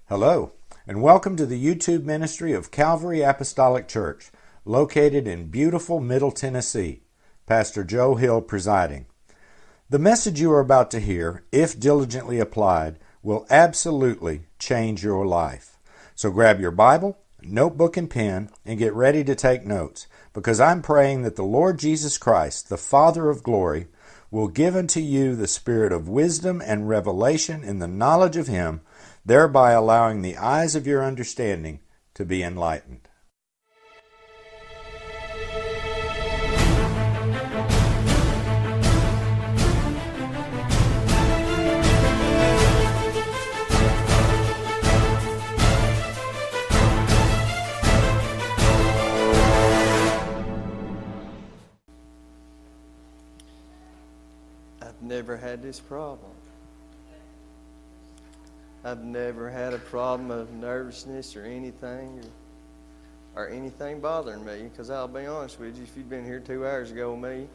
Hello, and welcome to the YouTube ministry of Calvary Apostolic Church, located in beautiful Middle Tennessee. Pastor Joe Hill presiding. The message you are about to hear, if diligently applied, will absolutely change your life. So grab your Bible, notebook, and pen, and get ready to take notes, because I'm praying that the Lord Jesus Christ, the Father of glory, will give unto you the spirit of wisdom and revelation in the knowledge of Him, thereby allowing the eyes of your understanding to be enlightened. I've never had this problem. I've never had a problem of nervousness or anything bothering me, because I'll be honest with you, if you'd been here 2 hours ago with me,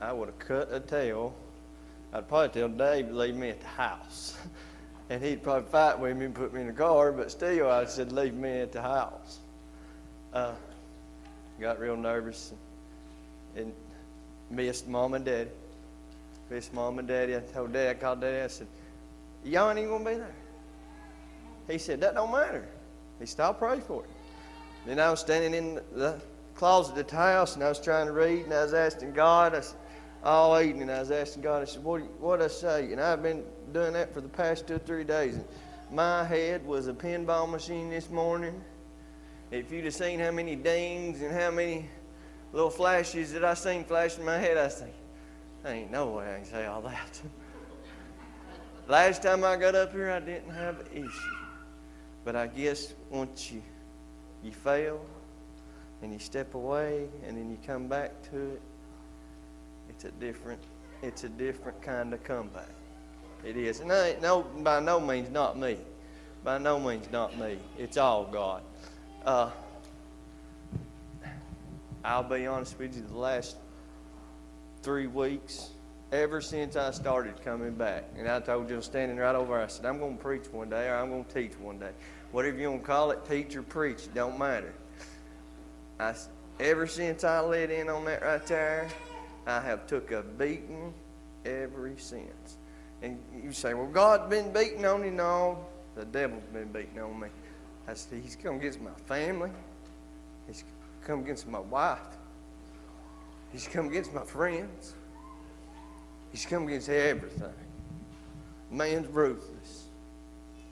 I would have cut a tail. I'd probably tell Dave to leave me at the house. And he'd probably fight with me and put me in the car, but still I said leave me at the house. Got real nervous and missed Mom and Daddy. Missed Mom and Daddy. I called Daddy, I said, y'all ain't even going to be there. He said, that don't matter. He said, I'll pray for it. Then I was standing in the closet at the house, and I was trying to read, and I was asking God, all evening I was asking God, I said, what I say? And I've been doing that for the past 2 or 3 days. And my head was a pinball machine this morning. If you'd have seen how many dings and how many little flashes that I seen flash in my head, I was thinking, there ain't no way I can say all that. Last time I got up here, I didn't have an issue. But I guess once you fail and you step away and then you come back to it, it's a different kind of comeback. It is. And by no means not me. By no means not me. It's all God. I'll be honest with you, the last 3 weeks, ever since I started coming back, and I told you, standing right over there, I said, I'm going to preach one day, or I'm going to teach one day. Whatever you want to call it, teach or preach, it don't matter. Ever since I let in on that right there, I have took a beating ever since. And you say, well, God's been beating on you. No, the devil's been beating on me. I said, he's come against my family. He's come against my wife. He's come against my friends. He's come against everything. Man's ruthless.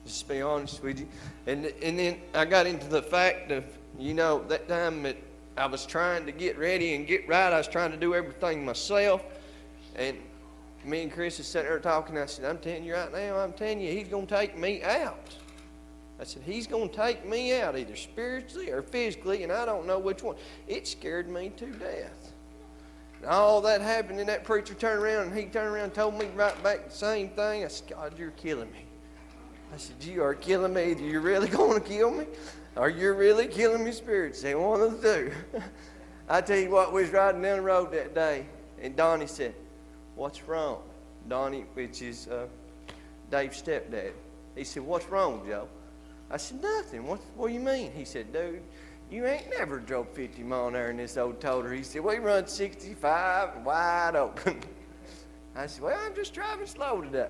Just be honest with you. And then I got into the fact of, that time that I was trying to get ready and get right, I was trying to do everything myself. And me and Chris sat there talking. I said, I'm telling you right now, he's going to take me out. I said, he's going to take me out either spiritually or physically, and I don't know which one. It scared me to death. And all that happened, and that preacher turned around, and he turned around and told me right back the same thing. I said, God, you're killing me. I said, you are killing me. Either you're really going to kill me, or you're really killing me spiritually. One of the two. I tell you what, we was riding down the road that day, and Donnie said, what's wrong? Donnie, which is Dave's stepdad. He said, what's wrong, Joe? I said, nothing. What do you mean? He said, dude, you ain't never drove 50 mile an hour in this old toter. He said, we run 65 wide open. I said, well, I'm just driving slow today.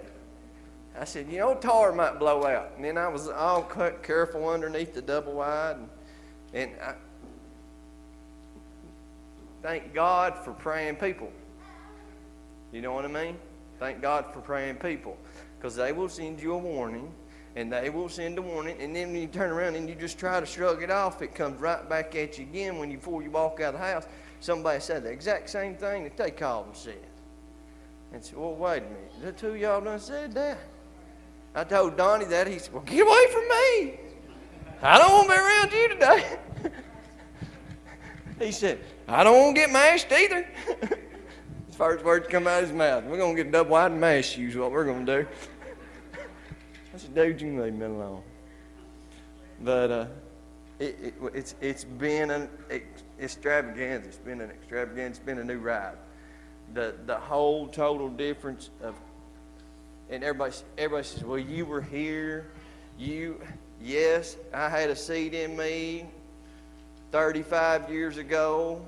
I said, tar might blow out. And then I was all careful underneath the double wide. And I thank God for praying people. You know what I mean? Thank God for praying people. Because they will send you a warning. And they will send a warning, and then when you turn around and you just try to shrug it off, it comes right back at you again before you walk out of the house. Somebody said the exact same thing that they called and said. And said, well, wait a minute. The two of y'all done said that. I told Donnie that. He said, well, get away from me. I don't want to be around you today. He said, I don't want to get mashed either. His first words come out of his mouth. We're going to get double wide and mash you is what we're going to do. I said, dude, you can leave me alone. But it's been an extravaganza. It's been an extravaganza. It's been a new ride. The whole total difference of, and everybody says, well, you were here. Yes, I had a seed in me 35 years ago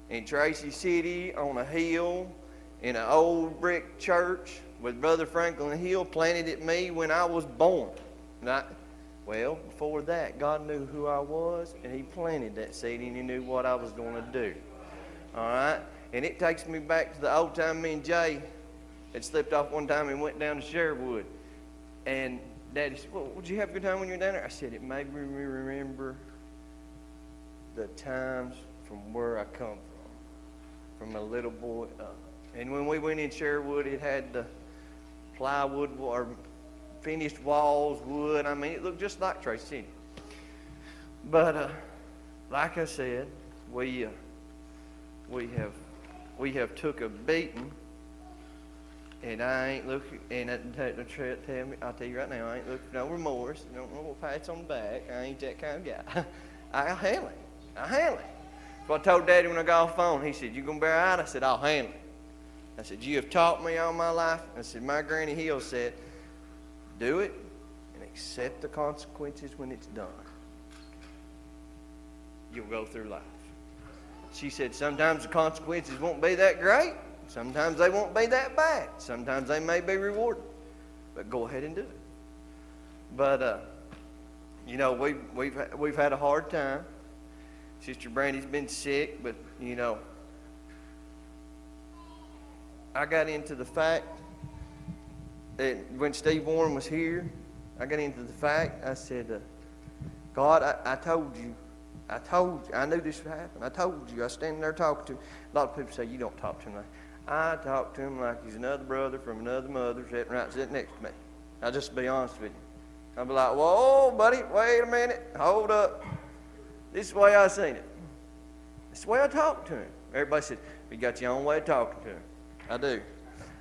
in Tracy City on a hill in an old brick church with Brother Franklin Hill planted at me when I was born. Well, before that, God knew who I was, and He planted that seed, and He knew what I was going to do. All right? And it takes me back to the old time me and Jay had slipped off one time and went down to Sherwood. And Daddy said, well, did you have a good time when you were down there? I said, it made me remember the times from where I come from a little boy up. And when we went in Sherwood, it had the plywood or finished walls, wood. I mean, it looked just like Tracy City. But like I said, we have took a beating, and I ain't looking. And I'll tell you right now, I ain't looking for no remorse. I don't know pats on the back. I ain't that kind of guy. I'll handle it. So I told Daddy when I got off the phone. He said, "You gonna bear out?" I said, "I'll handle it." I said, "You have taught me all my life." I said, "My Granny Hill said, do it and accept the consequences when it's done. You'll go through life." She said, "Sometimes the consequences won't be that great. Sometimes they won't be that bad. Sometimes they may be rewarding. But go ahead and do it." But you know, we've had a hard time. Sister Brandy's been sick, but you know, I got into the fact that when Steve Warren was here, I got into the fact, I said, God, I told you. I knew this would happen. I told you. I was standing there talking to him. A lot of people say, you don't talk to him like I talk to him like he's another brother from another mother sitting next to me. I'll just be honest with you. I'll be like, whoa, buddy, wait a minute. Hold up. This is the way I seen it. This is the way I talk to him. Everybody said, you got your own way of talking to him. I do.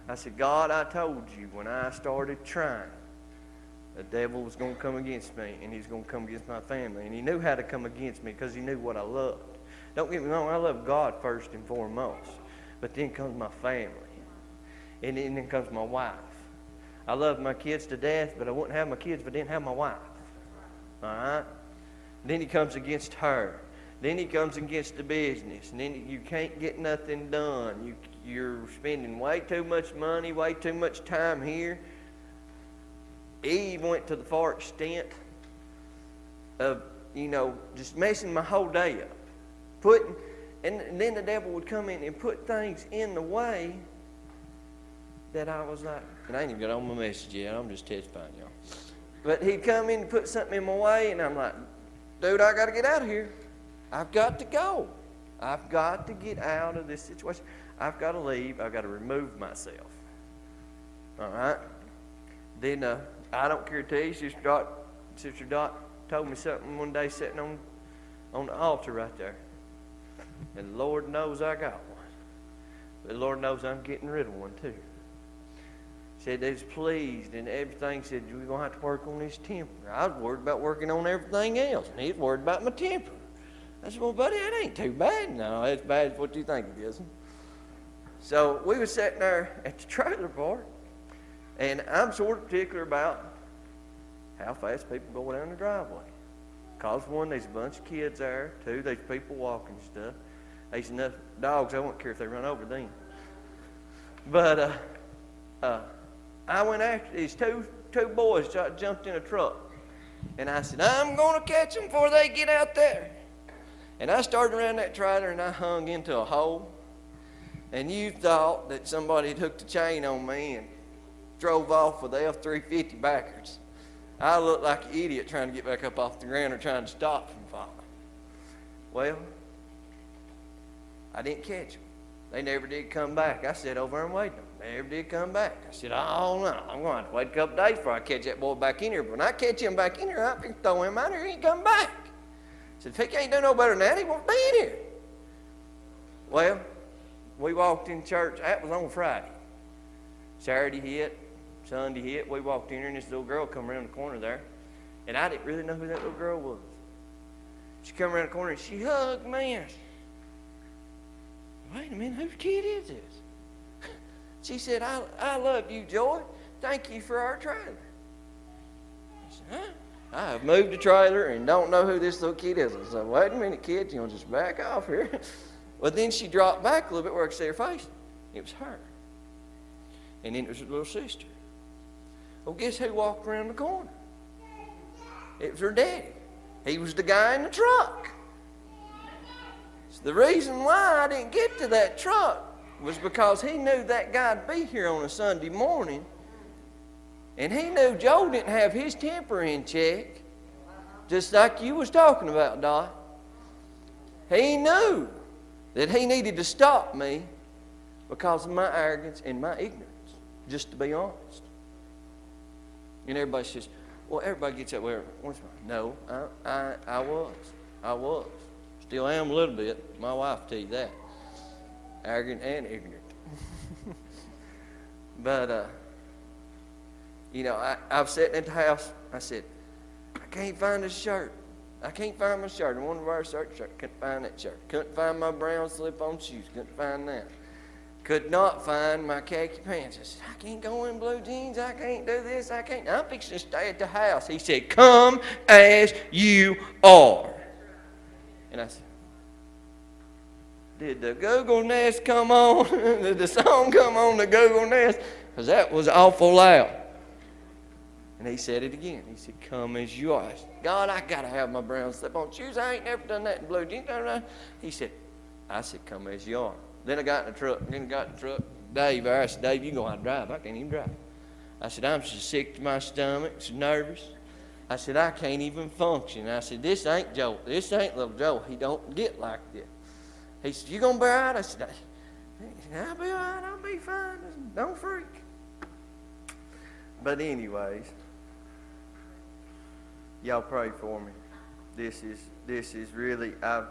I said, God, I told you when I started trying, the devil was going to come against me, and he's going to come against my family. And he knew how to come against me because he knew what I loved. Don't get me wrong, I love God first and foremost. But then comes my family. And then comes my wife. I love my kids to death, but I wouldn't have my kids if I didn't have my wife. All right? Then he comes against her. Then he comes against the business. And then you can't get nothing done. You're spending way too much money, way too much time here. Eve went to the far extent of, just messing my whole day up. And then the devil would come in and put things in the way that I was like, and I ain't even got on my message yet. I'm just testifying, y'all. But he'd come in and put something in my way, and I'm like, dude, I got to get out of here. I've got to go. I've got to get out of this situation. I've got to leave. I've got to remove myself. All right? Then I don't care to tell you, Sister Dot told me something one day sitting on the altar right there. And the Lord knows I got one. But the Lord knows I'm getting rid of one too. Said they was pleased and everything. Said, we're going to have to work on this temper. I was worried about working on everything else. And he was worried about my temper. I said, well, buddy, that ain't too bad. No, it's bad as what you think it is. So we were sitting there at the trailer park. And I'm sort of particular about how fast people go down the driveway. Because one, there's a bunch of kids there. Two, there's people walking and stuff. There's enough dogs, I won't care if they run over them. But I went after these two boys jumped in a truck. And I said, I'm going to catch them before they get out there. And I started around that trailer and I hung into a hole. And you thought that somebody had hooked a chain on me and drove off with the F-350 backwards. I looked like an idiot trying to get back up off the ground or trying to stop from falling. Well, I didn't catch them. They never did come back. I sat over and waited. They never did come back. I said, oh, no, I'm going to have to wait a couple days before I catch that boy back in here. But when I catch him back in here, I can throw him out here. He ain't come back. I said, if he can't do no better than that, he won't be in here. Well, we walked in church. That was on Friday. Saturday hit. Sunday hit. We walked in here, and this little girl come around the corner there. And I didn't really know who that little girl was. She come around the corner, and she hugged me. And I said, wait a minute, whose kid is this? She said, I love you, Joy. Thank you for our trailer. I said, huh? I have moved a trailer and don't know who this little kid is. I said, wait a minute, kid, you want to just back off here? Well, then she dropped back a little bit where I could see her face. It was her. And then it was her little sister. Well, guess who walked around the corner? It was her daddy. He was the guy in the truck. So the reason why I didn't get to that truck was because he knew that guy'd be here on a Sunday morning. And he knew Joe didn't have his temper in check, just like you was talking about, Dot. He knew that he needed to stop me because of my arrogance and my ignorance, just to be honest. And everybody says, well, everybody gets that way. No, I was. Still am a little bit. My wife tell you that. Arrogant and ignorant. But, I was sitting at the house. I said, I can't find this shirt. I can't find my shirt. I wanted to wear a certain shirt. Couldn't find that shirt. Couldn't find my brown slip-on shoes. Couldn't find that. Could not find my khaki pants. I said, I can't go in blue jeans. I can't do this. I can't. I'm fixing to stay at the house. He said, come as you are. And I said, did the Google Nest come on? Did the song come on the Google Nest? Because that was awful loud. And he said it again. He said, come as you are. I said, God, I got to have my brown slip-on shoes. I ain't never done that in blue jeans. He said, come as you are. Then I got in the truck. Dave, I said, Dave, you go out and drive. I can't even drive. I said, I'm so sick to my stomach, so nervous. I said, I can't even function. I said, this ain't Joe. This ain't little Joe. He don't get like this. He said, you going to be all right? I said, I'll be all right. I'll be fine. Don't freak. But anyways, y'all pray for me. This is really, I've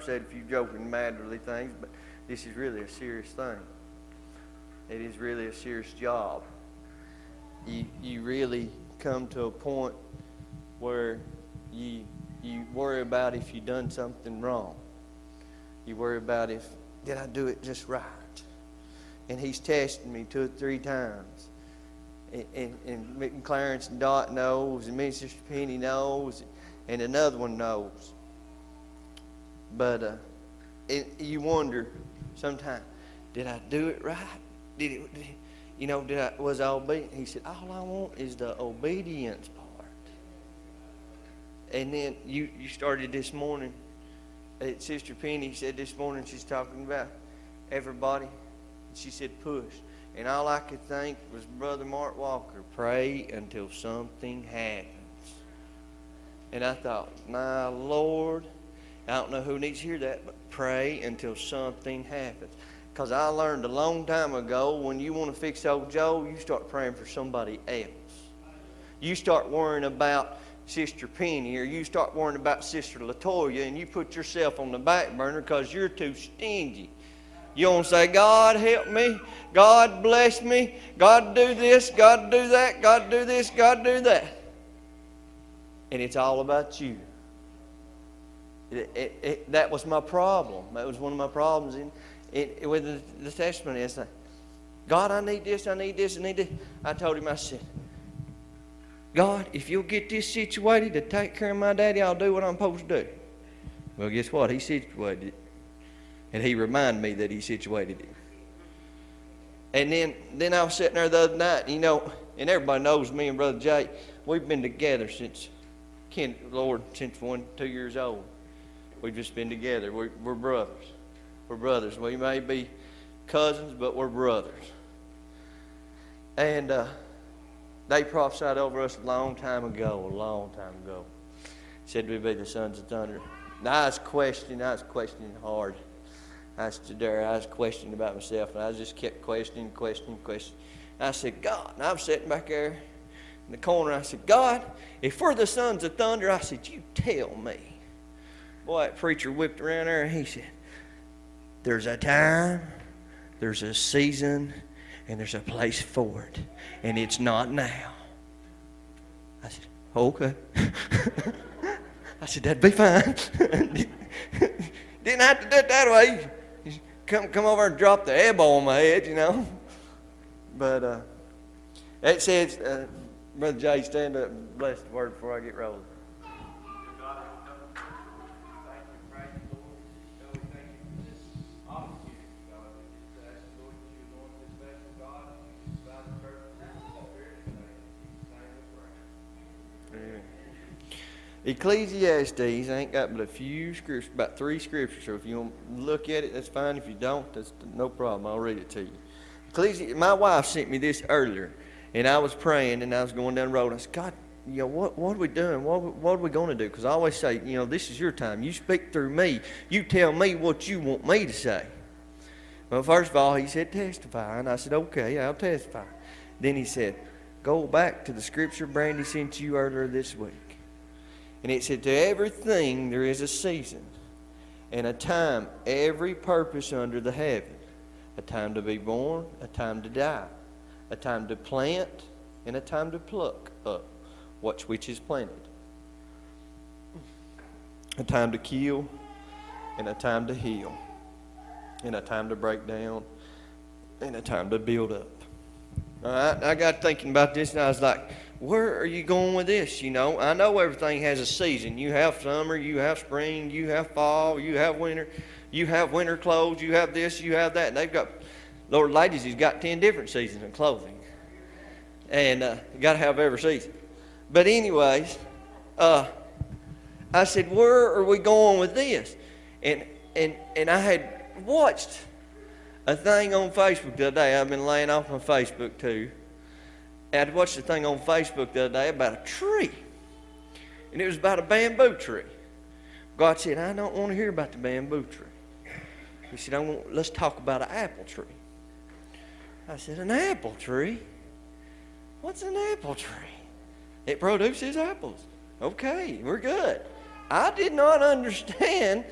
said a few joking, mannerly things, but this is really a serious thing. It is really a serious job. You really come to a point where you worry about if you done something wrong. You worry about did I do it just right? And he's tested me 2 or 3 times. And Clarence and Dot knows, and Miss Sister Penny knows, and another one knows. But you wonder sometimes, did I do it right? Was I obedient? He said, all I want is the obedience part. And then you started this morning. Sister Penny said this morning, she's talking about everybody. She said, push. And all I could think was Brother Mark Walker, pray until something happens. And I thought, my Lord, I don't know who needs to hear that, but pray until something happens. Because I learned a long time ago, when you want to fix old Joe, you start praying for somebody else. You start worrying about Sister Penny, or you start worrying about Sister Latoya, and you put yourself on the back burner because you're too stingy. You don't say, God help me, God bless me, God do this, God do that, God do this, God do that. And it's all about you. That was my problem. That was one of my problems with the testimony. It's like, God, I need this, I need this, I need this. I told him, I said, God, if you'll get this situated to take care of my daddy, I'll do what I'm supposed to do. Well, guess what? He situated it. And he reminded me that he situated it. And then I was sitting there the other night, and everybody knows me and Brother Jay. We've been together since 1, 2 years old. We've just been together. We're brothers. We're brothers. We may be cousins, but we're brothers. And they prophesied over us a long time ago. Said we'd be the sons of thunder. And I was questioning hard. I stood there, I was questioning about myself, and I just kept questioning. I said, God, and I was sitting back there in the corner. I said, God, if we're the sons of thunder, I said, you tell me. Boy, that preacher whipped around there, and he said, there's a time, there's a season, and there's a place for it, and it's not now. I said, okay. I said, that'd be fine. Didn't have to do it that way. Come over and drop the elbow on my head, But it says, Brother Jay, stand up and bless the word before I get rolling. Ecclesiastes, I ain't got but a few scriptures, about 3 scriptures. So if you want to look at it, that's fine. If you don't, that's no problem. I'll read it to you. My wife sent me this earlier, and I was praying, and I was going down the road. And I said, God, what are we doing? What are we going to do? Because I always say, this is your time. You speak through me. You tell me what you want me to say. Well, first of all, he said, testify. And I said, okay, I'll testify. Then he said, go back to the scripture Brandy sent you earlier this week. And it said, to everything there is a season and a time, every purpose under the heaven. A time to be born, a time to die, a time to plant, and a time to pluck up which is planted. A time to kill, and a time to heal, and a time to break down, and a time to build up. All right, I got thinking about this, and I was like, where are you going with this? I know everything has a season. You have summer, you have spring, you have fall, you have winter. You have winter clothes, you have this, you have that. And they've got, Lord ladies, he's got 10 different seasons of clothing. And you got to have every season. But anyways, I said, where are we going with this? And I had watched a thing on Facebook the other day. I've been laying off my Facebook too. And I watched a thing on Facebook the other day about a tree. And it was about a bamboo tree. God said, I don't want to hear about the bamboo tree. He said, let's talk about an apple tree. I said, an apple tree? What's an apple tree? It produces apples. Okay, we're good. I did not understand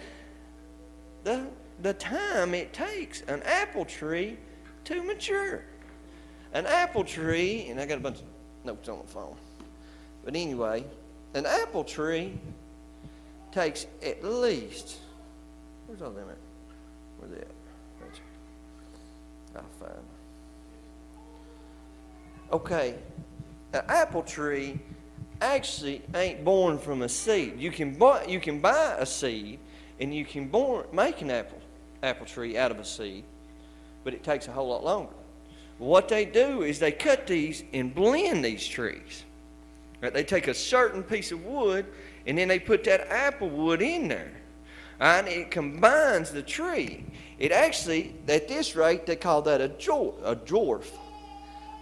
the time it takes an apple tree to mature. An apple tree, and I got a bunch of notes on the phone. But anyway, an apple tree takes at least, where's all them at? Where's that? I'll find them. Okay, an apple tree actually ain't born from a seed. You can buy a seed, and you can make an apple tree out of a seed, but it takes a whole lot longer. What they do is they cut these and blend these trees. Right? They take a certain piece of wood, and then they put that apple wood in there. And it combines the tree. It actually, at this rate, they call that a dwarf.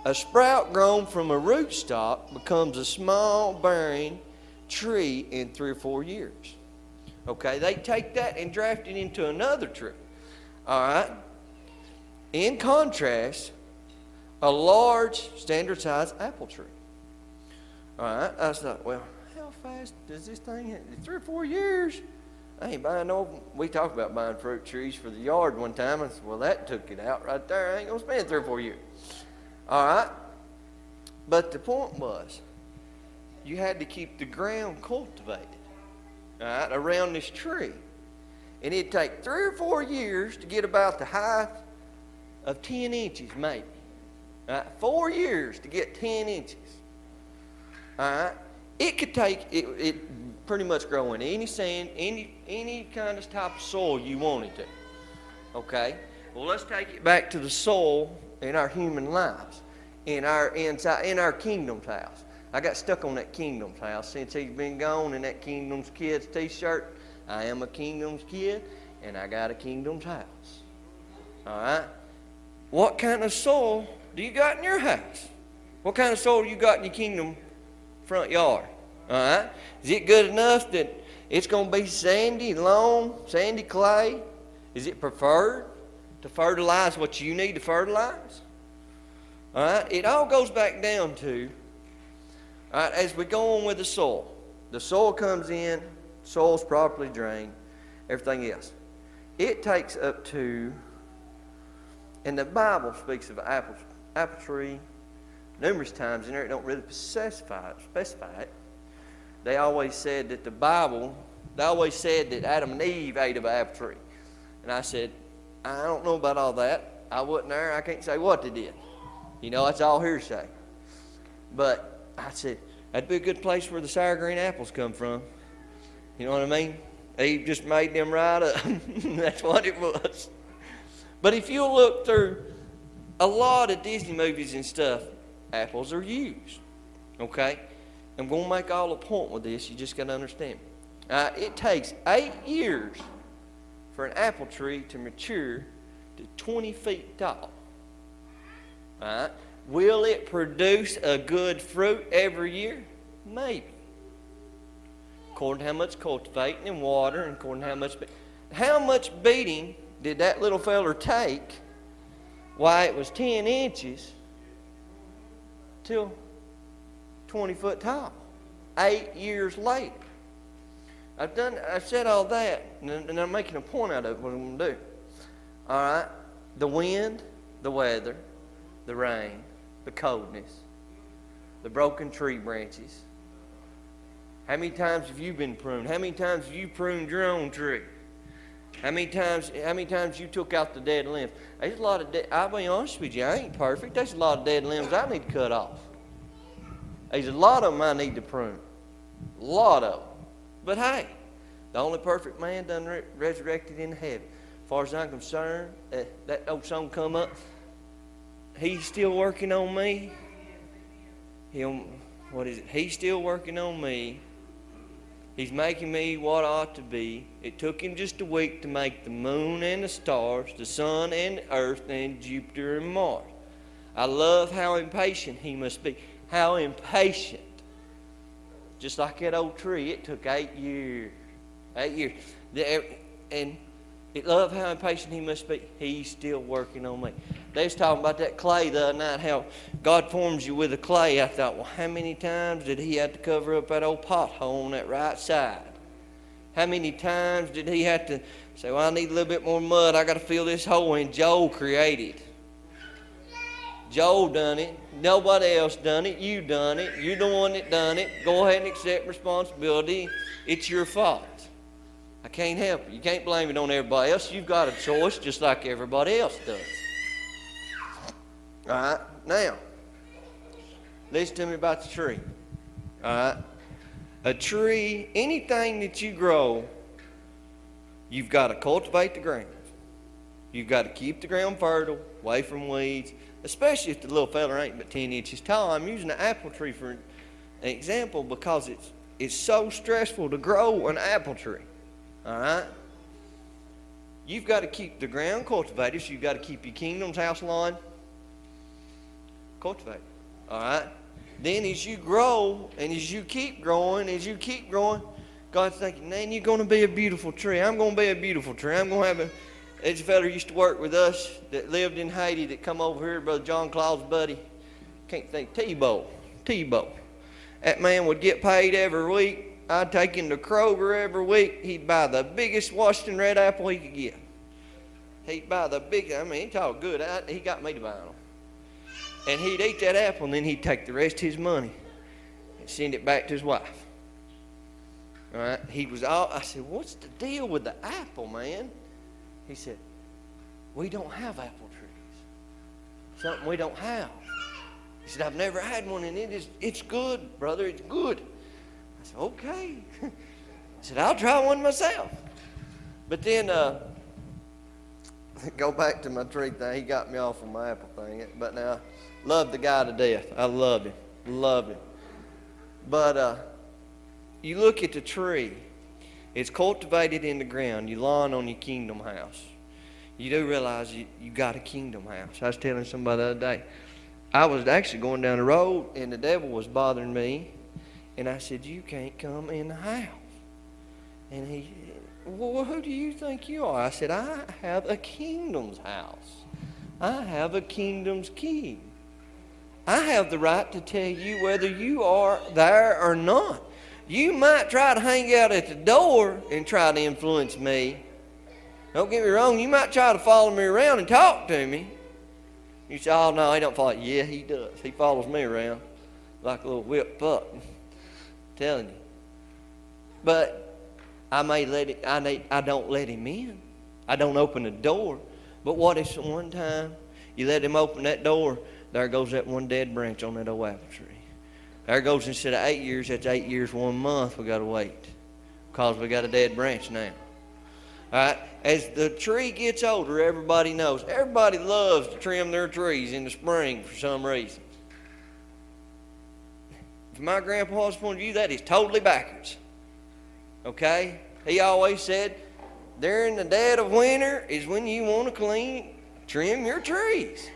A sprout grown from a rootstock becomes a small bearing tree in 3 or 4 years. Okay, they take that and draft it into another tree. All right. In contrast, a large standard size apple tree. All right, I thought, well, how fast does this thing hit? 3 or 4 years? I ain't buying no. We talked about buying fruit trees for the yard one time. I said, well, that took it out right there. I ain't going to spend 3 or 4 years. All right? But the point was, you had to keep the ground cultivated, all right, around this tree. And it'd take 3 or 4 years to get about the height of 10 inches, maybe. All right? 4 years to get 10 inches. All right? It could take, it pretty much grow in any sand, any kind of type of soil you wanted to. Okay? Well, let's take it back to the soil in our human lives, in our kingdom's house. I got stuck on that kingdom's house since he's been gone, and that kingdom's kid's t-shirt. I am a kingdom's kid, and I got a kingdom's house. All right? What kind of soil do you got in your house? What kind of soil do you got in your kingdom front yard? All right? Is it good enough that it's going to be sandy, loam, sandy clay? Is it preferred to fertilize what you need to fertilize? All right? It all goes back down to, all right, as we go on with the soil. The soil comes in, soil's properly drained, everything else. It takes up to, and the Bible speaks of an apple tree numerous times in there. It don't really specify it. They always said that that Adam and Eve ate of an apple tree. And I said, I don't know about all that. I wasn't there. I can't say what they did. That's all hearsay. But I said, that'd be a good place where the sour green apples come from. You know what I mean? Eve just made them right up. That's what it was. But if you look through a lot of Disney movies and stuff, apples are used. Okay? I'm going to make all a point with this. You just got to understand. It takes 8 years for an apple tree to mature to 20 feet tall. All right? Will it produce a good fruit every year? Maybe. According to how much cultivating and water, and according to how much beating did that little feller take while it was 10 inches till 20 foot tall? 8 years later. I've said all that, and I'm making a point out of it, what I'm going to do. All right? The wind, the weather, the rain, the coldness, the broken tree branches. How many times have you been pruned? How many times have you pruned your own tree? How many times you took out the dead limbs? There's a lot of I'll be honest with you, I ain't perfect. There's a lot of dead limbs I need to cut off. There's a lot of them I need to prune. A lot of them. But hey, the only perfect man done resurrected in heaven. As far as I'm concerned, that old song come up, he's still working on me. He's still working on me. He's making me what I ought to be. It took him just a week to make the moon and the stars, the sun and the earth, and Jupiter and Mars. I love how impatient he must be. How impatient. Just like that old tree, it took 8 years. 8 years. And I love how impatient he must be. He's still working on me. They was talking about that clay the other night, how God forms you with a clay. I thought, well, how many times did he have to cover up that old pothole on that right side? How many times did he have to say, well, I need a little bit more mud. I got to fill this hole in. Joel created. Joel done it. Nobody else done it. You done it. You're the one that done it. Go ahead and accept responsibility. It's your fault. I can't help it. You can't blame it on everybody else. You've got a choice just like everybody else does. All right? Now, listen to me about the tree. All right? A tree, anything that you grow, you've got to cultivate the ground. You've got to keep the ground fertile, away from weeds, especially if the little fella ain't but 10 inches tall. I'm using an apple tree for an example because it's so stressful to grow an apple tree. All right? You've got to keep the ground cultivated, so you've got to keep your kingdom's house lawn cultivated. All right? Then as you grow and as you keep growing, God's thinking, man, you're going to be a beautiful tree. I'm going to be a beautiful tree. I'm going to have there's a fella who used to work with us that lived in Haiti that come over here, Brother John Claw's buddy. Can't think, Tebow. That man would get paid every week. I'd take him to Kroger every week. He'd buy the biggest Washington red apple he could get. He'd buy he's all good. He got me to buy them. And he'd eat that apple, and then he'd take the rest of his money and send it back to his wife. All right? I said, what's the deal with the apple, man? He said, we don't have apple trees. Something we don't have. He said, I've never had one, and it's good, brother. It's good. I said, okay. I said, I'll try one myself. But then, go back to my tree thing. He got me off of my apple thing. But now, loved the guy to death. I loved him. But you look at the tree. It's cultivated in the ground. You lawn on your kingdom house. You do realize you got a kingdom house. I was telling somebody the other day. I was actually going down the road, and the devil was bothering me. And I said, you can't come in the house. And he said, well, who do you think you are? I said, I have a kingdom's house. I have a kingdom's king. I have the right to tell you whether you are there or not. You might try to hang out at the door and try to influence me. Don't get me wrong, you might try to follow me around and talk to me. You say, oh, no, he don't follow. Yeah, he does. He follows me around like a little whipped pup. I'm telling you. But I don't let him in. I don't open the door. But what if one time you let him open that door, there goes that one dead branch on that old apple tree. There goes, instead of 8 years, that's 8 years, 1 month we got to wait because we got a dead branch now. All right. As the tree gets older, everybody knows. Everybody loves to trim their trees in the spring for some reason. From my grandpa's point of view, that is totally backwards. Okay? He always said, during the dead of winter is when you want to trim your trees.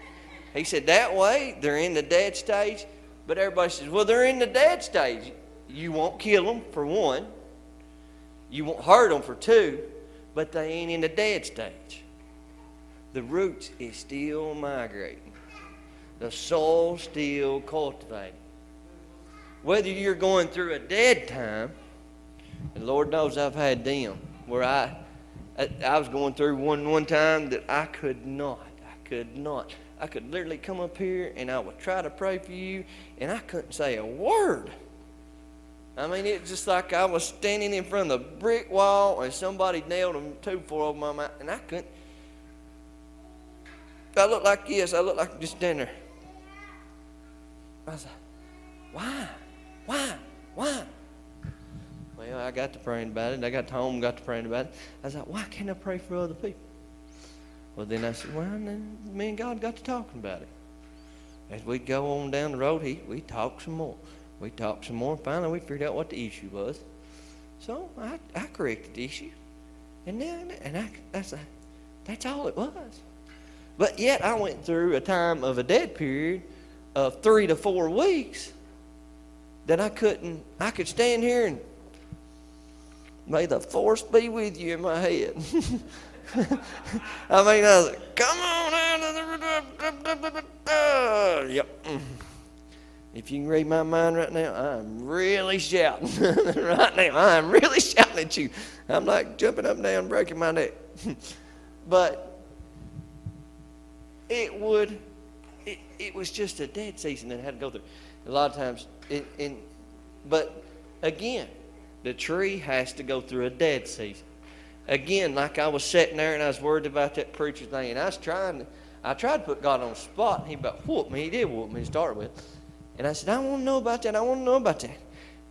He said that way they're in the dead stage. But everybody says, well, they're in the dead stage. You won't kill them, for one. You won't hurt them, for two. But they ain't in the dead stage. The roots is still migrating. The soil's still cultivating. Whether you're going through a dead time, and Lord knows I've had them, where I was going through one time that I could not. I could literally come up here and I would try to pray for you, and I couldn't say a word. I mean, it's just like I was standing in front of the brick wall and somebody nailed a tube for over my mouth, and I couldn't. I looked like this. I looked like just standing there. I was like, why? Well, I got to praying about it. I got home and got to praying about it. I was like, why can't I pray for other people? Well, then I said, well, then me and God got to talking about it. As we'd go on down the road, we talked some more. And finally we figured out what the issue was. So I corrected the issue. That's all it was. But yet I went through a time of a dead period of 3 to 4 weeks that I could stand here and may the force be with you in my head. I mean, I was like, come on out of the... Yep. If you can read my mind right now, I'm really shouting. Right now, I'm really shouting at you. I'm like jumping up and down, breaking my neck. But it was just a dead season that I had to go through. A lot of times, but again, the tree has to go through a dead season. Again, like I was sitting there and I was worried about that preacher thing, and I tried to put God on the spot, and he about whooped me. He did whoop me to start with. And I said, I want to know about that.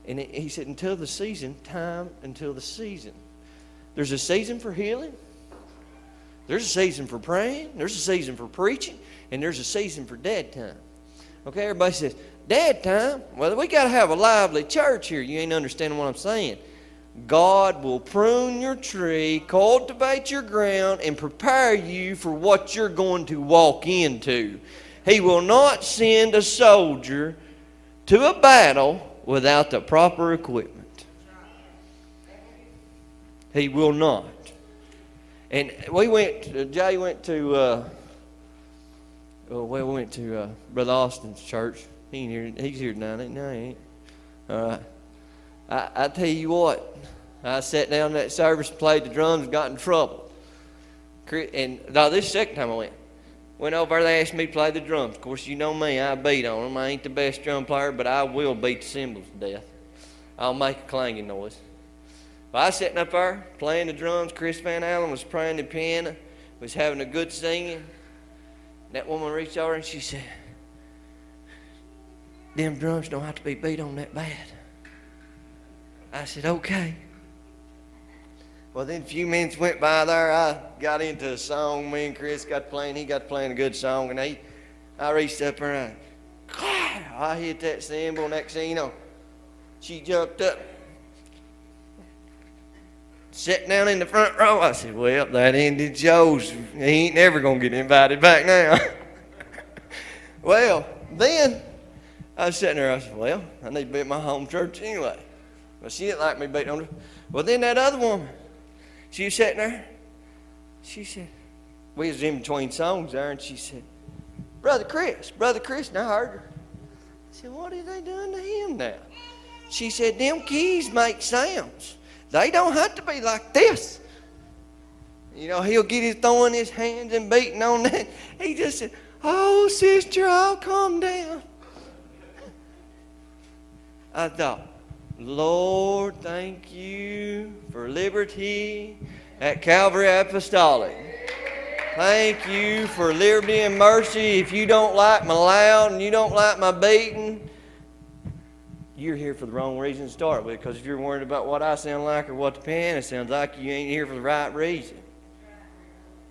And he said, until the season. There's a season for healing. There's a season for praying. There's a season for preaching. And there's a season for dead time. Okay, everybody says, dead time? Well, we got to have a lively church here. You ain't understanding what I'm saying. God will prune your tree, cultivate your ground, and prepare you for what you're going to walk into. He will not send a soldier to a battle without the proper equipment. He will not. And Jay went to Brother Austin's church. He's here tonight. No, he ain't. All right. I tell you what, I sat down in that service, played the drums, and got in trouble. And no, this is the second time I went. Went over there, they asked me to play the drums. Of course, you know me, I beat on them. I ain't the best drum player, but I will beat the cymbals to death. I'll make a clanging noise. But I was sitting up there, playing the drums. Chris Van Allen was playing the piano, was having a good singing. That woman reached over and she said, them drums don't have to be beat on that bad. I said, okay. Well, then a few minutes went by there. I got into a song. Me and Chris got playing. He got playing a good song. And I reached up there and I hit that cymbal. Next thing you know, she jumped up, sat down in the front row. I said, well, that ended Joe's. He ain't never going to get invited back now. Well, then I was sitting there. I said, well, I need to be at my home church anyway. Well, she didn't like me beating on her. Well, then that other woman, she was sitting there. She said, we was in between songs there, and she said, Brother Chris. And I heard her. I said, what are they doing to him now? She said, them keys make sounds. They don't have to be like this. You know, he'll get his throwing his hands and beating on that. He just said, oh, sister, I'll calm down. I thought, Lord, thank you for liberty at Calvary Apostolic. Thank you for liberty and mercy. If you don't like my loud and you don't like my beating, you're here for the wrong reason to start with. Because if you're worried about what I sound like or what the piano sounds like, you ain't here for the right reason.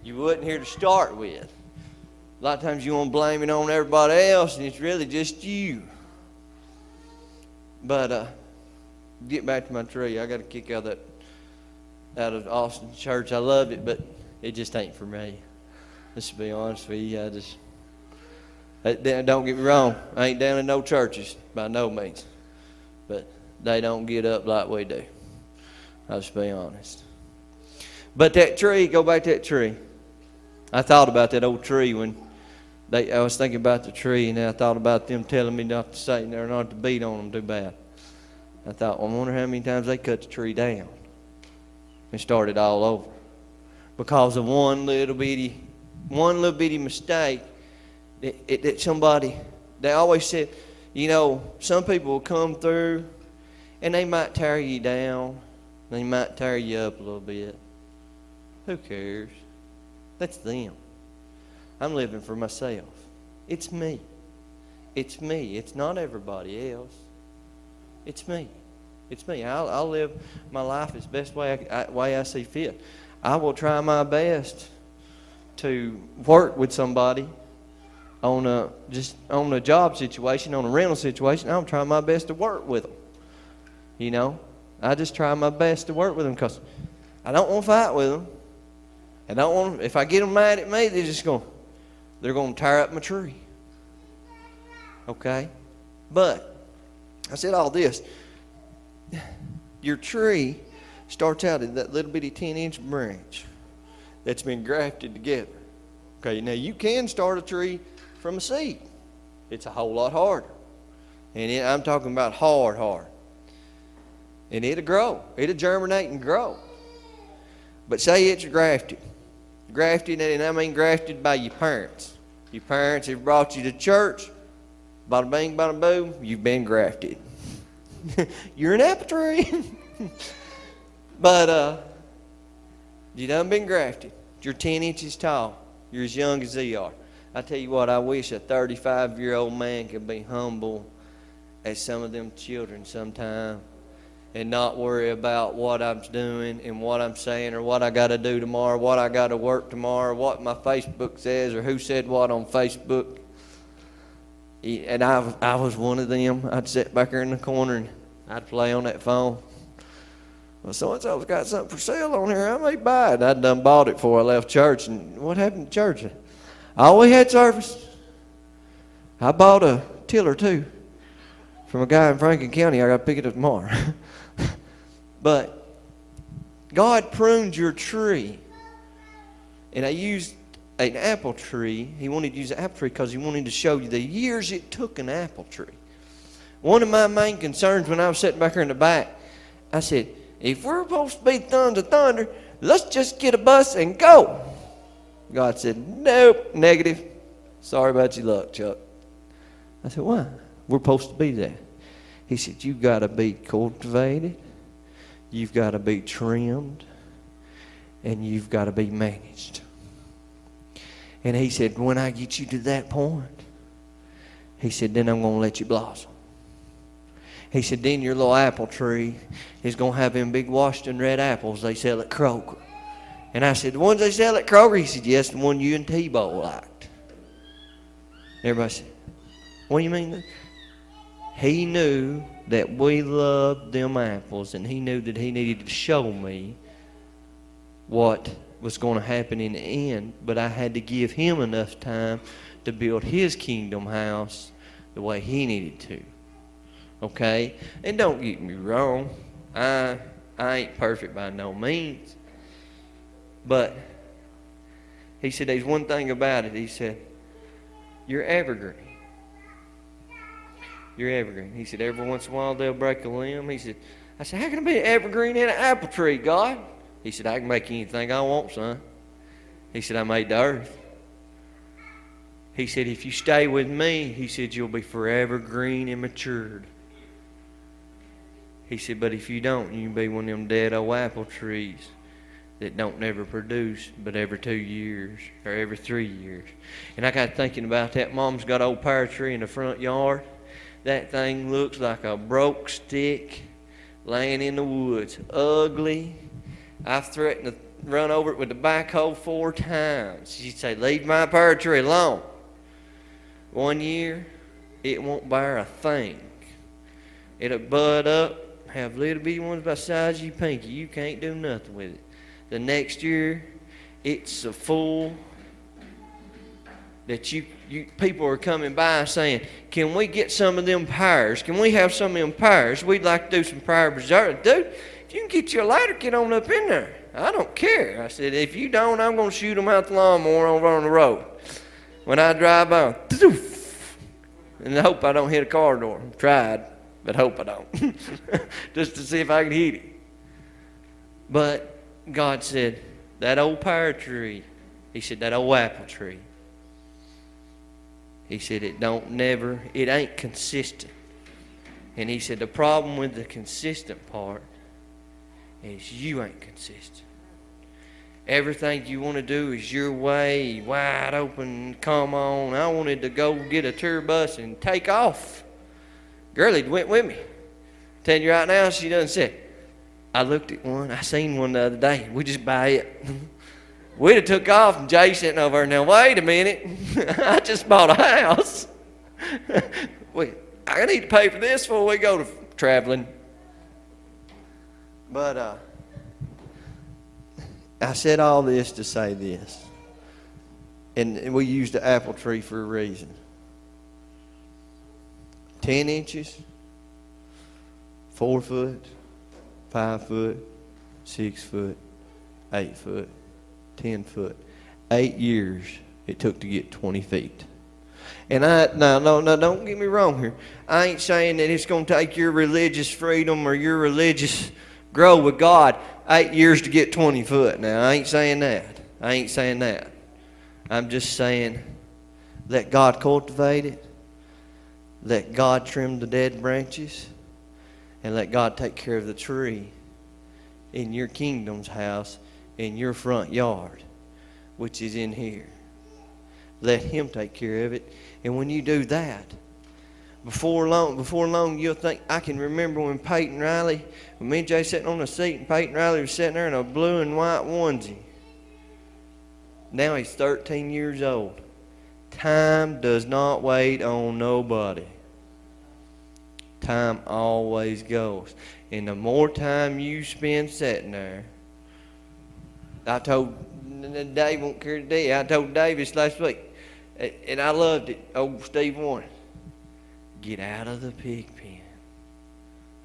You wasn't here to start with. A lot of times you want to blame it on everybody else, and it's really just you. But get back to my tree. I got a kick out of Austin Church. I loved it, but it just ain't for me. Let's be honest with you. Don't get me wrong. I ain't down in no churches by no means, but they don't get up like we do. I'll just be honest. But that tree, go back to that tree. I thought about that old tree when I was thinking about the tree, and then I thought about them telling me not to say or not to beat on them too bad. I thought, well, I wonder how many times they cut the tree down and started all over because of one little bitty mistake that somebody. They always said, you know, some people will come through and they might tear you down, they might tear you up a little bit. Who cares? That's them. I'm living for myself. It's me. It's me. It's not everybody else. It's me. It's me. I'll live my life as best way I see fit. I will try my best to work with somebody on a job situation, on a rental situation. I'll try my best to work with them. You know, I just try my best to work with them because I don't want to fight with them. I don't want. If I get them mad at me, they're going to tear up my tree. Okay? But I said all this. Your tree starts out in that little bitty 10-inch branch that's been grafted together. Okay, now you can start a tree from a seed. It's a whole lot harder. And I'm talking about hard. And it'll grow. It'll germinate and grow. But say it's grafted. Grafted, and I mean grafted by your parents. Your parents have brought you to church. Bada bing, bada boom, you've been grafted. You're an apple tree. But you done been grafted. You're 10 inches tall. You're as young as they are. I tell you what, I wish a 35-year-old man could be humble as some of them children sometime and not worry about what I'm doing and what I'm saying or what I got to do tomorrow, what I got to work tomorrow, what my Facebook says or who said what on Facebook. And I was one of them. I'd sit back there in the corner and I'd play on that phone. Well, so-and-so's got something for sale on here. I may buy it. I'd done bought it before I left church. And what happened to church? I always had service. I bought a tiller too from a guy in Franklin County. I got to pick it up tomorrow. But God pruned your tree. And I used an apple tree. He wanted to use an apple tree because he wanted to show you the years it took an apple tree. One of my main concerns when I was sitting back here in the back, I said, if we're supposed to be sons of thunder, let's just get a bus and go. God said, nope, negative. Sorry about your luck, Chuck. I said, why? We're supposed to be that. He said, you've got to be cultivated, you've got to be trimmed, and you've got to be managed. And he said, when I get you to that point, he said, then I'm going to let you blossom. He said, then your little apple tree is going to have them big Washington red apples they sell at Kroger. And I said, the ones they sell at Kroger? He said, yes, the one you and T-Bow liked. Everybody said, what do you mean? He knew that we loved them apples, and he knew that he needed to show me what was going to happen in the end, but I had to give him enough time to build his kingdom house the way he needed to. Okay? And don't get me wrong, I ain't perfect by no means. But he said, there's one thing about it. He said, you're evergreen. You're evergreen. He said, every once in a while they'll break a limb. I said, how can I be an evergreen in an apple tree, God? He said, I can make anything I want, son. He said, I made the earth. He said, if you stay with me, he said, you'll be forever green and matured. He said, but if you don't, you can be one of them dead old apple trees that don't never produce but every 2 years or every 3 years. And I got thinking about that. Mom's got an old pear tree in the front yard. That thing looks like a broke stick laying in the woods. Ugly. I've threatened to run over it with the backhoe 4 times. She'd say, leave my pear tree alone. 1 year, it won't bear a thing. It'll bud up, have little bitty ones about the size of your pinky. You can't do nothing with it. The next year, it's so full that you people are coming by saying, can we get some of them pears? Can we have some of them pears? We'd like to do some pear preserve. Dude, if you can get your ladder, get on up in there. I don't care. I said, if you don't, I'm going to shoot them out the lawnmower over on the road. When I drive by, and I hope I don't hit a car door. Tried, but hope I don't. Just to see if I can hit it. But God said, that old pear tree, he said, that old apple tree, he said, it ain't consistent. And he said, the problem with the consistent part is you ain't consistent. Everything you want to do is your way, wide open, come on. I wanted to go get a tour bus and take off. Girlie went with me. Telling you right now, she doesn't say, I looked at one, I seen one the other day. We just buy it. We'd have took off, and Jay sitting over there. Now, wait a minute. I just bought a house. I need to pay for this before we go to traveling. But I said all this to say this. And we used the apple tree for a reason. 10 inches, 4 foot, 5 foot, 6 foot, 8 foot, 10 foot. 8 years it took to get 20 feet. And no, don't get me wrong here. I ain't saying that it's going to take your religious freedom or your religious grow with God 8 years to get 20 foot. Now, I ain't saying that. I'm just saying let God cultivate it. Let God trim the dead branches. And let God take care of the tree in your kingdom's house, in your front yard, which is in here. Let Him take care of it. And when you do that, before long, you'll think, I can remember when Peyton Riley, when me and Jay sitting on the seat, and Peyton Riley was sitting there in a blue and white onesie. Now he's 13 years old. Time does not wait on nobody. Time always goes. And the more time you spend sitting there, I told Dave, won't care today, I told Davis last week, and I loved it, old Steve Warren, get out of the pig pen.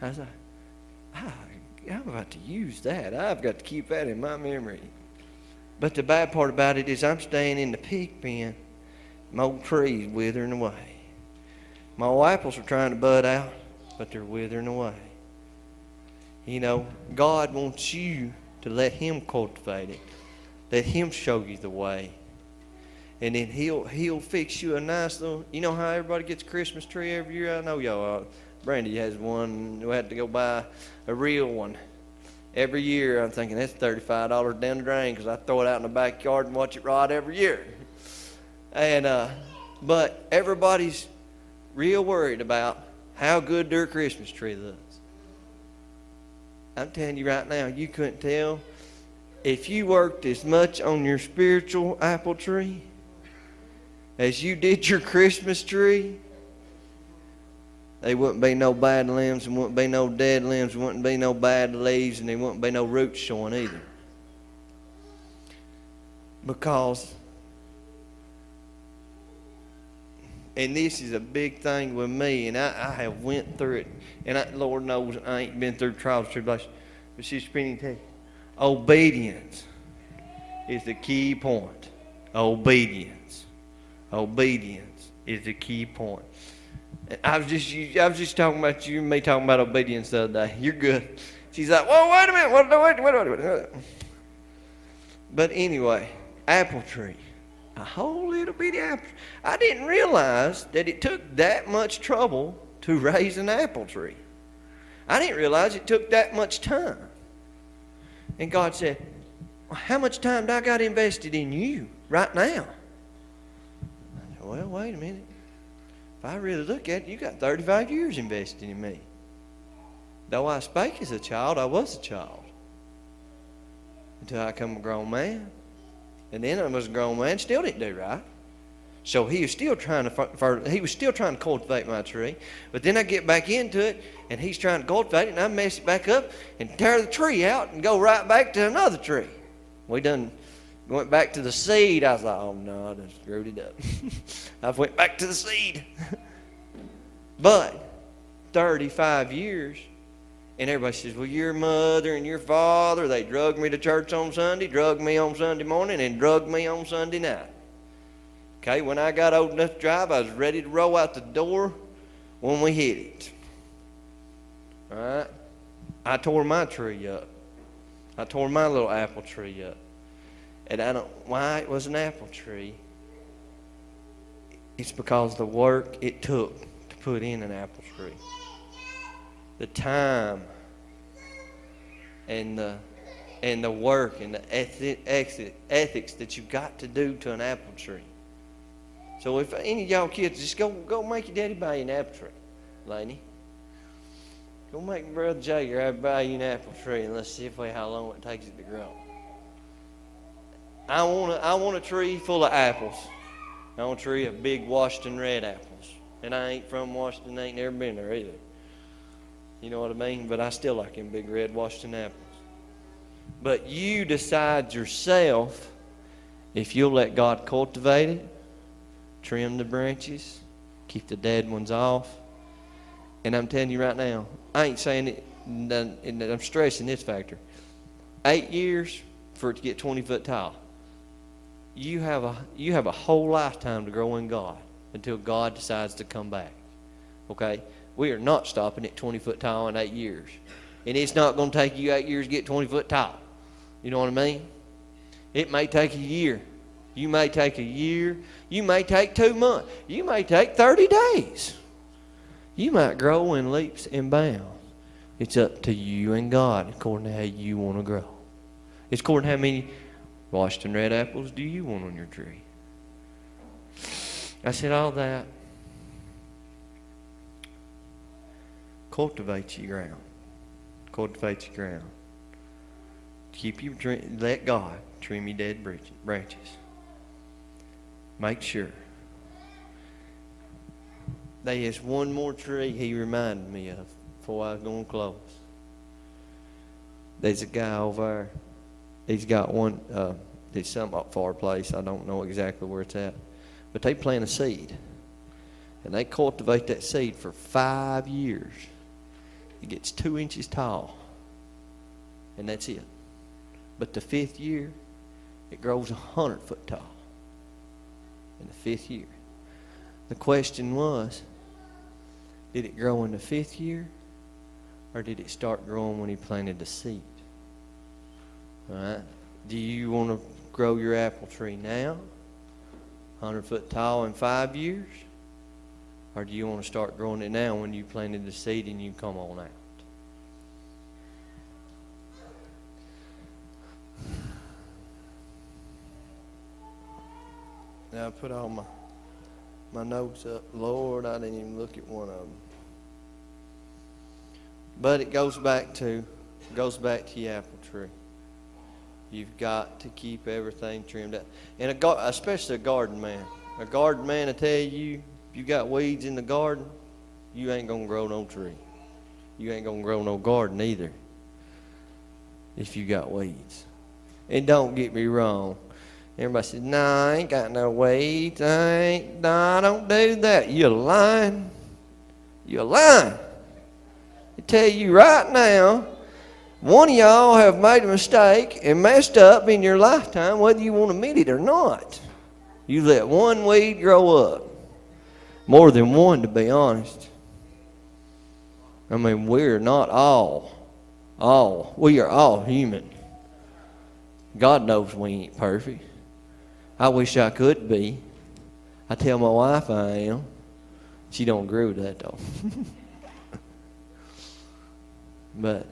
I was like, I'm about to use that. I've got to keep that in my memory. But the bad part about it is I'm staying in the pig pen. My old trees withering away. My old apples are trying to bud out, but they're withering away. You know, God wants you to let Him cultivate it. Let Him show you the way. And then He'll fix you a nice little, you know how everybody gets a Christmas tree every year? I know y'all, Brandy has one. We had to go buy a real one. Every year I'm thinking that's $35 down the drain because I throw it out in the backyard and watch it rot every year. And but everybody's real worried about how good their Christmas tree looks. I'm telling you right now, you couldn't tell if you worked as much on your spiritual apple tree as you did your Christmas tree. There wouldn't be no bad limbs, and wouldn't be no dead limbs, and wouldn't be no bad leaves, and there wouldn't be no roots showing either. Because, and this is a big thing with me, and I have went through it, and Lord knows I ain't been through trials and tribulations, but she's spending time. Obedience is the key point. Obedience is the key point. I was just talking about you and me talking about obedience the other day. You're good. She's like, whoa, wait a minute. Wait. But anyway, apple tree. A whole little bitty apple tree. I didn't realize that it took that much trouble to raise an apple tree. I didn't realize it took that much time. And God said, well, how much time do I got invested in you right now? I said, well, wait a minute. if I really look at it, you got 35 years invested in me. Though I spake as a child, I was a child. Until I become a grown man. And then I was a grown man, still didn't do right. So he was still trying to cultivate my tree. But then I get back into it, and he's trying to cultivate it, and I mess it back up and tear the tree out and go right back to another tree. We done went back to the seed. I was like, oh no, I just screwed it up. I went back to the seed. But 35 years, and everybody says, well, your mother and your father, they drugged me to church on Sunday, drugged me on Sunday morning, and drugged me on Sunday night. Okay, when I got old enough to drive, I was ready to roll out the door when we hit it. All right? I tore my tree up. I tore my little apple tree up. And I don't why it was an apple tree. It's because the work it took to put in an apple tree. The time and the work and the ethics that you've got to do to an apple tree. So if any of y'all kids, just go make your daddy buy you an apple tree, Laney. Go make Brother Jagger buy you an apple tree, and let's see how long it takes it to grow. I want a tree full of apples. I want a tree of big Washington red apples. And I ain't from Washington, I ain't never been there either. You know what I mean? But I still like them big red Washington apples. But you decide yourself if you'll let God cultivate it, trim the branches, keep the dead ones off. And I'm telling you right now, I ain't saying it, and I'm stressing this factor. 8 years for it to get 20 foot tall. You have a whole lifetime to grow in God until God decides to come back. Okay? We are not stopping at 20 foot tall in 8 years. And it's not going to take you 8 years to get 20 foot tall. You know what I mean? It may take a year. You may take a year. You may take 2 months. You may take 30 days. You might grow in leaps and bounds. It's up to you and God according to how you want to grow. It's according to how many Washington red apples do you want on your tree. I said all that. Cultivate your ground. Cultivate your ground. Let God trim your dead branches. Make sure. There's one more tree he reminded me of before I was going to close. There's a guy over there. He's got one, it's some far place. I don't know exactly where it's at. But they plant a seed. And they cultivate that seed for 5 years. It gets 2 inches tall. And that's it. But the 5th year, it grows 100 foot tall. In the 5th year. The question was, did it grow in the 5th year? Or did it start growing when he planted the seed? All right. Do you want to grow your apple tree now? 100 foot tall in 5 years? Or do you want to start growing it now when you planted the seed and you come on out? Now I put all my notes up. Lord, I didn't even look at one of them. But it goes back to your apple tree. You've got to keep everything trimmed out. And especially a garden man. A garden man will tell you, if you got weeds in the garden, you ain't going to grow no tree. You ain't going to grow no garden either if you got weeds. And don't get me wrong. Everybody says, nah, I ain't got no weeds. I don't do that. You're lying. You're lying. I tell you right now, one of y'all have made a mistake and messed up in your lifetime, whether you want to admit it or not. You let one weed grow up. More than one, to be honest. I mean, we're not all. We are all human. God knows we ain't perfect. I wish I could be. I tell my wife I am. She don't agree with that, though. But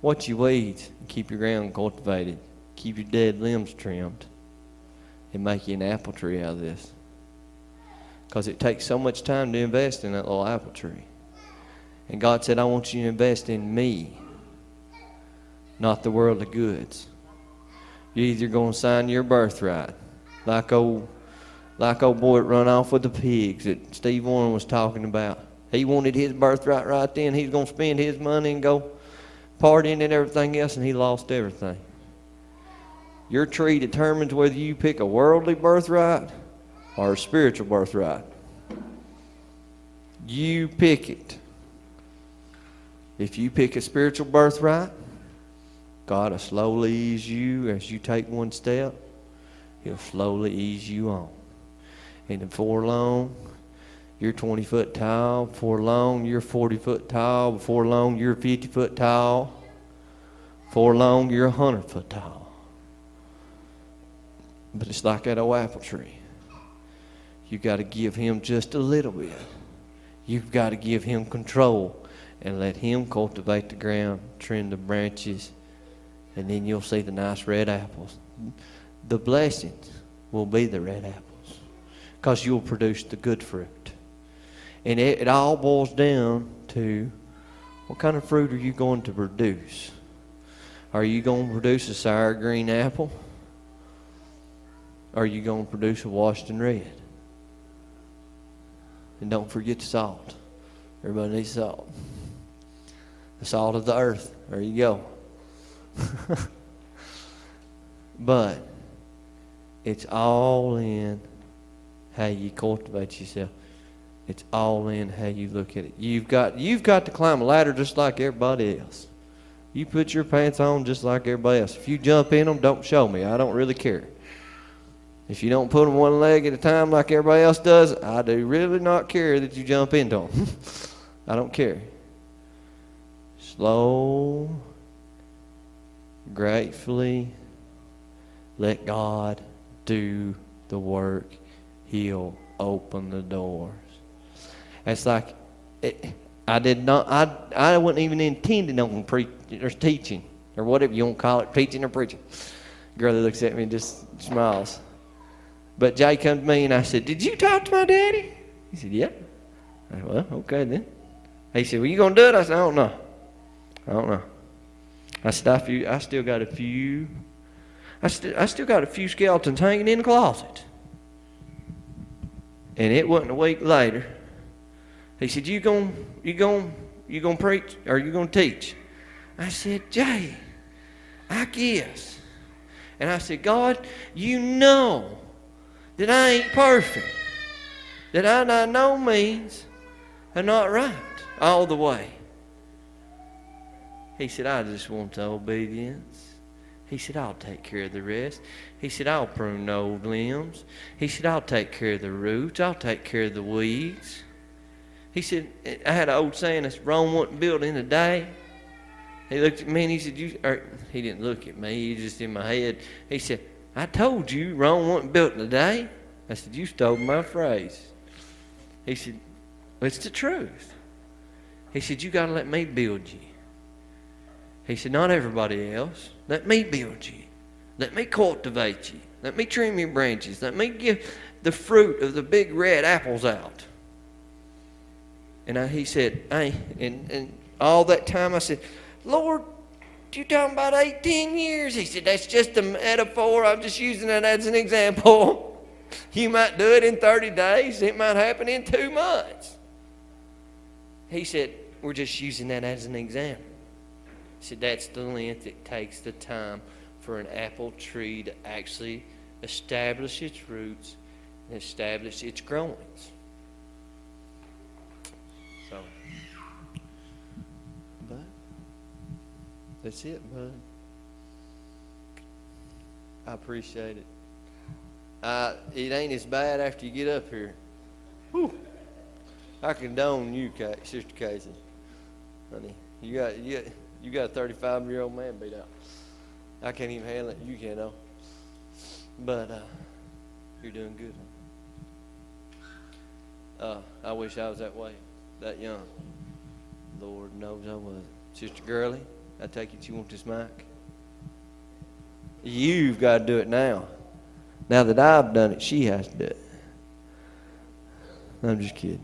watch your weeds and keep your ground cultivated. Keep your dead limbs trimmed. And make you an apple tree out of this. because it takes so much time to invest in that little apple tree. And God said, I want you to invest in me, not the worldly goods. You're either going to sign your birthright, like old boy that run off with the pigs that Steve Warren was talking about. He wanted his birthright right then. He's going to spend his money and go partying and everything else, and he lost everything. Your tree determines whether you pick a worldly birthright or a spiritual birthright. You pick it. If you pick a spiritual birthright, God will slowly ease you as you take one step. He'll slowly ease you on. And before long, you're 20 foot tall. Before long, you're 40 foot tall. Before long, you're 50 foot tall. Before long, you're 100 foot tall. But it's like that old apple tree. You got to give him just a little bit. You've got to give him control and let him cultivate the ground, trim the branches, and then you'll see the nice red apples. The blessings will be the red apples because you'll produce the good fruit. And it all boils down to what kind of fruit are you going to produce? Are you going to produce a sour green apple? Or are you going to produce a Washington red? And don't forget the salt. Everybody needs salt. The salt of the earth. There you go. But it's all in how you cultivate yourself. It's all in how you look at it. You've got to climb a ladder just like everybody else. You put your pants on just like everybody else. If you jump in them, don't show me. I don't really care. If you don't put them one leg at a time like everybody else does, I do really not care that you jump into them. I don't care. Slow, gratefully, let God do the work. He'll open the doors. It's like I wasn't even intending on preaching or teaching or whatever you want to call it, teaching or preaching. Girl that looks at me and just smiles. But Jay come to me and I said, "Did you talk to my daddy?" He said, "Yeah." I said, "Well, okay then." He said, "Well, you gonna do it?" I said, "I don't know. I said, I still got a few skeletons hanging in the closet." And it wasn't a week later. He said, you gonna preach or you gonna teach?" I said, "Jay, I guess." And I said, "God, you know that I ain't perfect. That I by no means am not right all the way." He said, "I just want the obedience." He said, "I'll take care of the rest." He said, "I'll prune the old limbs." He said, "I'll take care of the roots. I'll take care of the weeds." He said, I had an old saying that Rome wasn't built in a day. He looked at me and he said, he didn't look at me, he was just in my head. He said, "I told you Rome wasn't built in a day." I said, "You stole my phrase." He said, "Well, it's the truth." He said, "You got to let me build you." He said, "Not everybody else. Let me build you. Let me cultivate you. Let me trim your branches. Let me give the fruit of the big red apples out." And he said, and all that time I said, "Lord, you talking about 18 years? He said, "That's just a metaphor. I'm just using that as an example. You might do it in 30 days. It might happen in 2 months." He said, "We're just using that as an example." He said, "That's the length it takes the time for an apple tree to actually establish its roots and establish its growings." So, but that's it, bud. I appreciate it. It ain't as bad after you get up here. Whew. I condone you, Sister Casey. Honey, you got a 35-year-old man beat out. I can't even handle it. You can, though. But you're doing good. I wish I was that way, that young. Lord knows I wasn't. Sister Gurley, I take it you want this mic? You've got to do it now. Now that I've done it, she has to do it. I'm just kidding.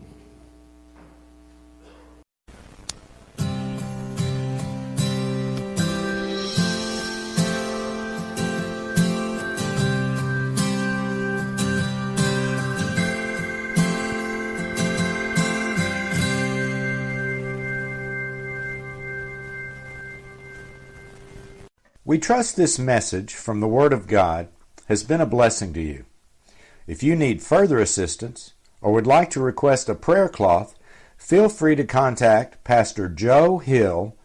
We trust this message from the Word of God has been a blessing to you. If you need further assistance or would like to request a prayer cloth, feel free to contact Pastor Joe Hill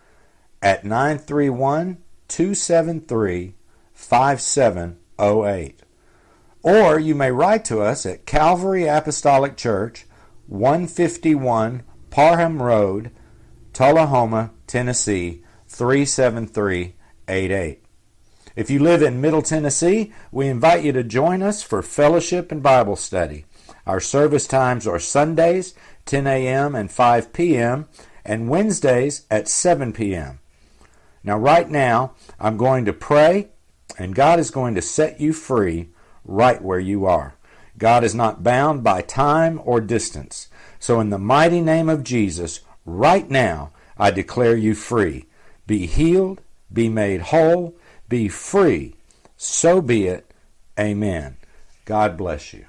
at 931-273-5708. Or you may write to us at Calvary Apostolic Church, 151 Parham Road, Tullahoma, Tennessee, 37388. If you live in Middle Tennessee, we invite you to join us for fellowship and Bible study. Our service times are Sundays, 10 a.m. and 5 p.m., and Wednesdays at 7 p.m. Now, right now, I'm going to pray, and God is going to set you free right where you are. God is not bound by time or distance. So in the mighty name of Jesus, right now, I declare you free. Be healed, be made whole, be free. So be it. Amen. God bless you.